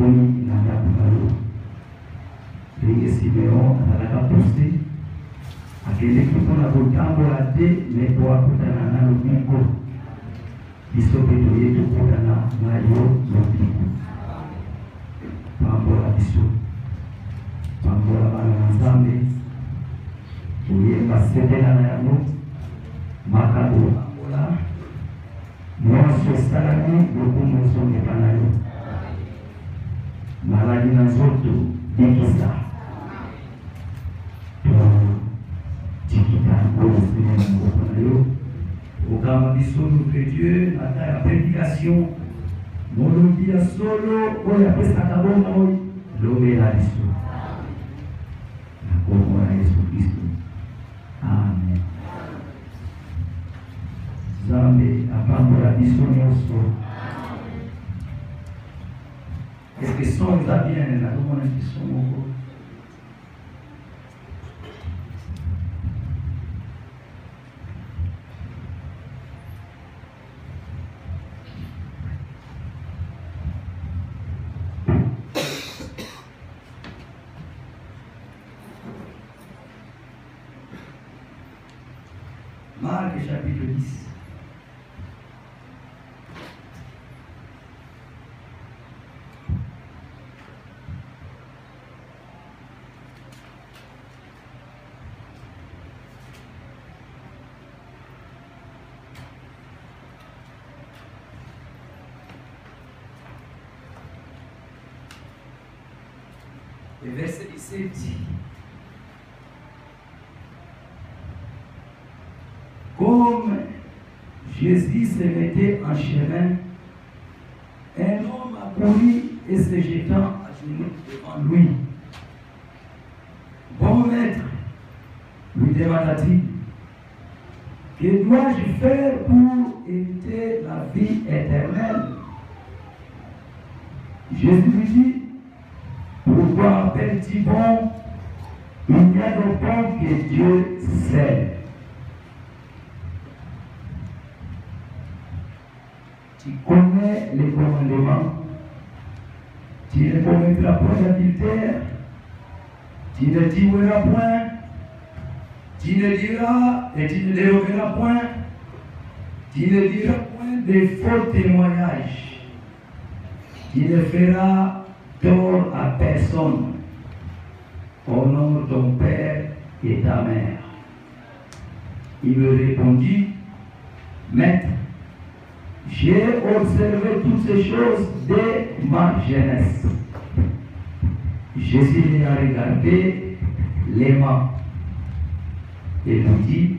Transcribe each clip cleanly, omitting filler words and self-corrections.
Boni Nandapalo. Et Siméon a posté à quel équipement a voté la dé, mais pour apporter un amigo. Il se peut tout pour un maillot l'obligo. Pambola biso. Pambola Malanzambe. Ouye Basedena Nayamo. Makado Pambola. Monso Salami, beaucoup monso Nepanayo. Maladina Zoto, Dikisa. Tikita, au Gamadiso, nous que Dieu, la prédication, mon dia solo, on a fait ça d'abord, l'homme est là, la commun à Jésus-Christ. Amen. Zambe, à la mission, est-ce que son nous a bien là, comment on a dit son mot? Marc chapitre 10. Le verset 17 dit: comme Jésus se mettait en chemin, un homme accourut et se jetant à genoux devant lui. Bon maître, lui demanda-t-il, que dois-je faire pour hériter la vie éternelle? Jésus lui dit: pourquoi appelles-tu bon? Il n'y a de bon que Dieu sait. Tu connais les commandements. Tu ne commettras point d'adultère. Tu ne tueras point. Tu ne diras et tu ne déroberas point. Tu ne diras point de faux témoignages. Tu ne feras tort à personne. Honore ton père et ta mère. Il me répondit: maître, j'ai observé toutes ces choses dès ma jeunesse. Jésus les a regardé les mains et lui dit: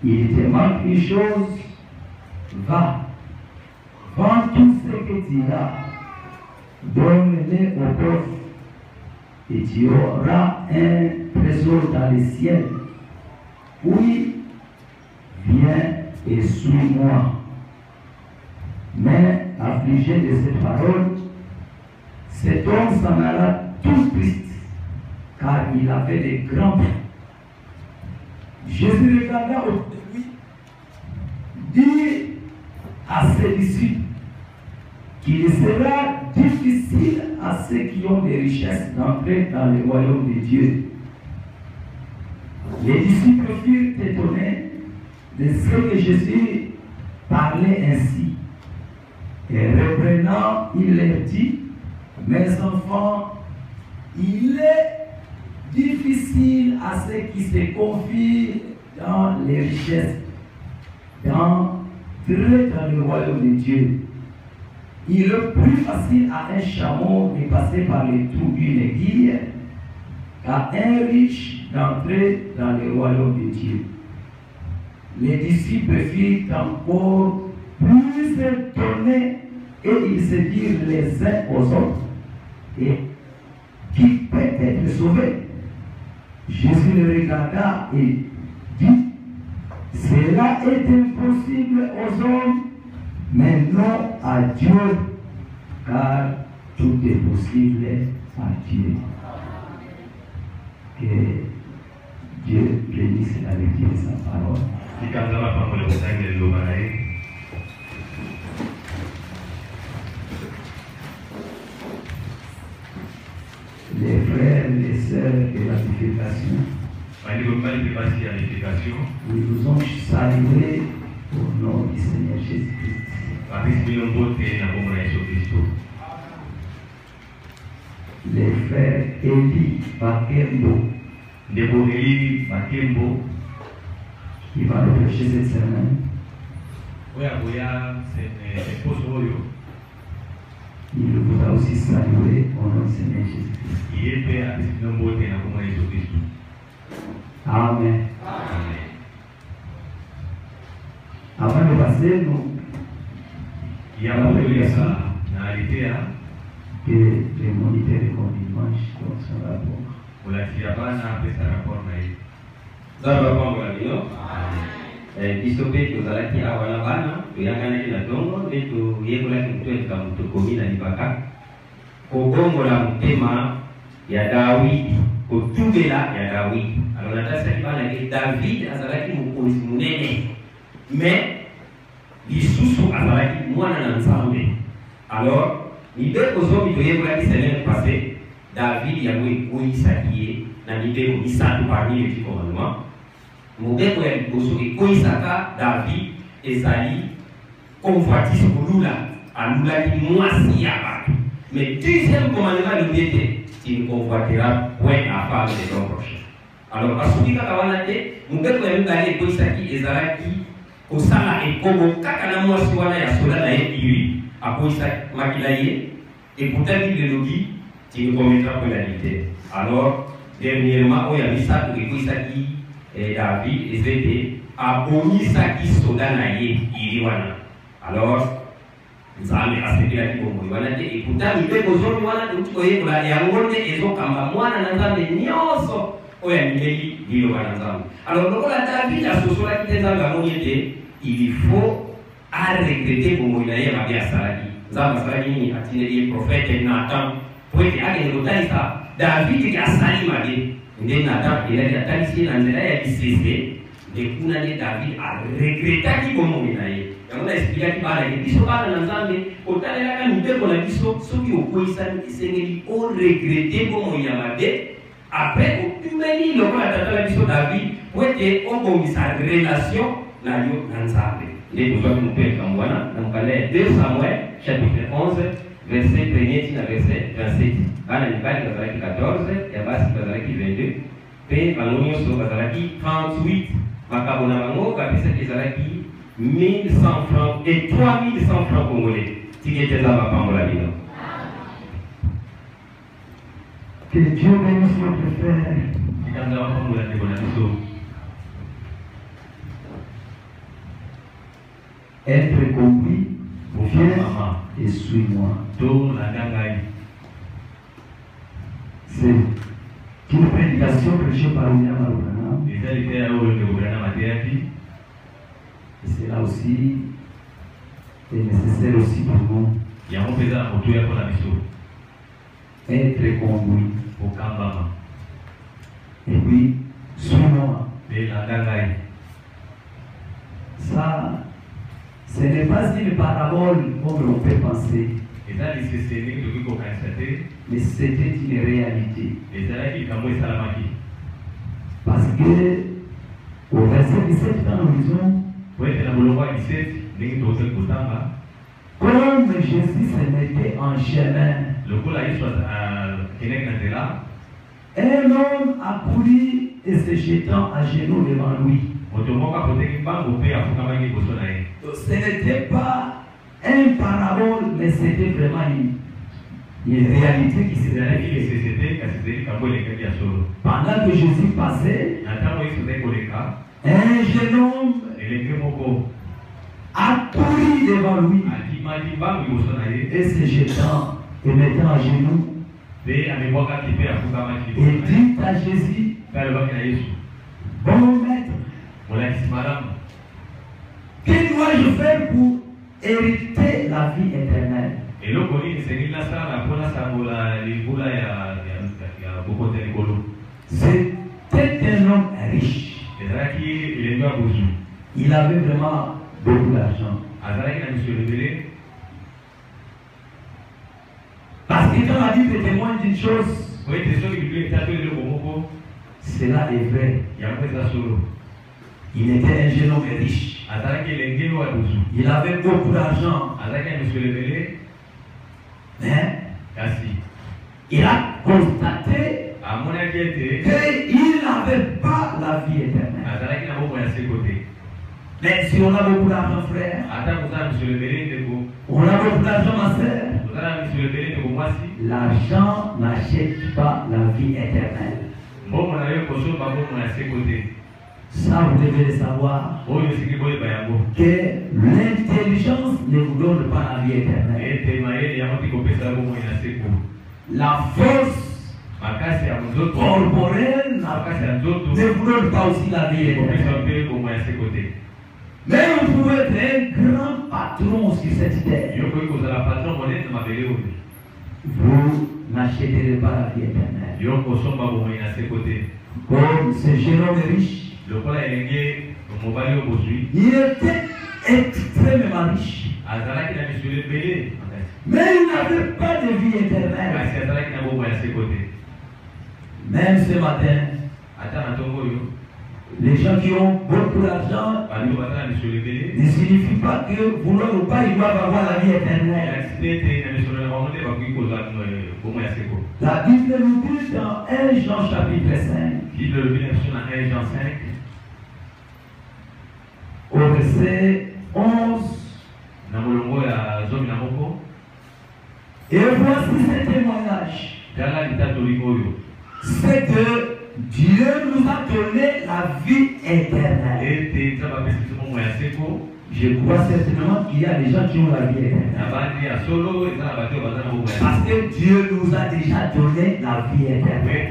il te manque une chose, va, vends tout ce que tu as, donne-les aux pauvres, et tu auras un trésor dans le ciel. Oui, viens et suis-moi. Mais, affligé de cette parole, cet homme s'en alla tout triste, car il avait des grands peines. Jésus regarda autour de lui, dit à ses disciples qu'il sera difficile à ceux qui ont des richesses d'entrer dans le royaume de Dieu. Les disciples furent étonnés de ce que Jésus parlait ainsi. Et reprenant, il leur dit: mes enfants, il est difficile à ceux qui se confient dans les richesses d'entrer dans le royaume de Dieu. Il est plus facile à un chameau de passer par les trous d'une aiguille qu'à un riche d'entrer dans le royaume de Dieu. Les disciples furent encore plus étonnés et ils se dirent les uns aux autres: et qui peut être sauvé? Jésus les regarda et dit: cela est impossible aux hommes, mais non à Dieu, car tout est possible à Dieu. Que Dieu bénisse la lecture de sa parole. et sœurs de la purification, nous vous ont salué au nom du Seigneur Jésus-Christ. Les frères Eli Bakembo, qui va nous prêcher cette semaine. Il vous a aussi salué au nom du Seigneur Jésus-Christ. Amen. Avant de passer, nous que les moniteurs de mon dimanche sont là biso mpe tozalaki awa na bana toyanganaki na ntongo nde toyekolaki moto tokomi na libaka kobongola motema ya Dawidi, kotumela ya Dawidi. Alors natasaki bana ke David azalaki mokonzi monene, mais lisusu azalaki mwana na Nzambe. Alors mibeko zomi toyekolaki semaine passée, David yango ekoyisaki ye na mibeko misato parmi les 10 commandements. Mobeko ya liboso ekoyisaka David ezali convoitise kolula, alulaki mwasi ya bato. Mais deuxième commandement de Dieu, tu ne convoiteras point la femme de ton prochain. Alors asubi kaka wana te, mobeko ya mibale ekoyisaki ezalaki kosala ekobo kaka na mwasi wana ya soda na ye iri akoyisaki makila ye, et pourtant Bible le dit, tu ne commettras point l'adultère. Alors dernièrement oya misato ekoyisaki David ezete abomisaki soda na ye iri wana. Alors Nzambe asepelaki bomoi wana te, et pourtant mibeko zomi wana tokoyekola yango nde ezokamba mwana na Nzambe nyonso oyo amimeli liloba na Nzambe. Alors lokola David asosolaki te Nzambe amoni ete il faut aregrete bomoi na ye mabe asalaki. Nzambe asalaki nini? Atineli ye prophète Nathan po ete akende kotalisa David ke asali mabe. Nde Nathan elaki atalisi ye na nzela ya lisese, nde kuna nde David aregretaki bomoi na ye. Yango na esplikaki bana ke biso bana na Nzambe kotalelaka mibeko na biso soki okoyisani esengeli oregrete bomoi ya mabe, après otumeli lokola tata na biso David po ete obongisa relation na yo na Nzambe. Nde tozwaki mopeleka mwana na mokanda ya 2 Samuel chapitre 11 verset 1 tina verset 27. Bana mibali bazalaki 14, ya basi bazalaki 22, pe bango nyonso bazalaki 38. Makabo na bango bapesaki ezalaki 1100 francs et 3100 francs congolais. Tikete za bapambola bino. Que Dieu bénisse notre frère. Être compris, viens et suis-moi. C'est une prédication prêchée par William Branham. Et cela aussi est nécessaire aussi pour nous. Être conduit. Et puis, suis-moi. Ça, ce n'est pas une parabole comme on peut penser. Mais c'était une réalité. Parce que au verset 17 dans l'horizon, comme Jésus se mettait en chemin, un homme accourut et se jetant à genoux devant lui. Ce n'était pas une parabole, mais c'était vraiment une réalité qui s'est réalisée. Pendant que Jésus passait, un jeune homme accourut devant lui et se jetant et mettant à genoux et dit à Jésus, bon maître, que dois-je faire pour hériter la vie éternelle? C'était un homme riche. Il avait vraiment beaucoup d'argent. Parce que dans la Bible témoigne d'une chose, Cela est vrai. Il était un jeune homme riche. Il avait beaucoup d'argent. Mais il a constaté qu'il n'avait pas la vie éternelle. Mais si on a beaucoup d'argent, frère, on a beaucoup d'argent, ma soeur, l'argent n'achète pas la vie éternelle. Ça, vous devez le savoir, que l'intelligence ne vous donne pas la vie éternelle. La force corporelle ne vous donne pas aussi la vie éternelle. Mais vous pouvez être un grand patron sur cette terre. Vous n'achèterez pas la vie éternelle. Comme ce jeune homme riche, il était extrêmement riche. Mais il n'avait pas de vie éternelle. Même ce matin, les gens qui ont beaucoup d'argent ne signifie pas que vouloir ou pas, ils doivent avoir la vie éternelle. La Bible nous dit dans 1 Jean chapitre 5, au verset 11, et voici ce témoignage, c'est que Dieu nous a donné la vie éternelle. Je crois certainement qu'il y a des gens qui ont la vie éternelle. Parce que Dieu nous a déjà donné la vie éternelle.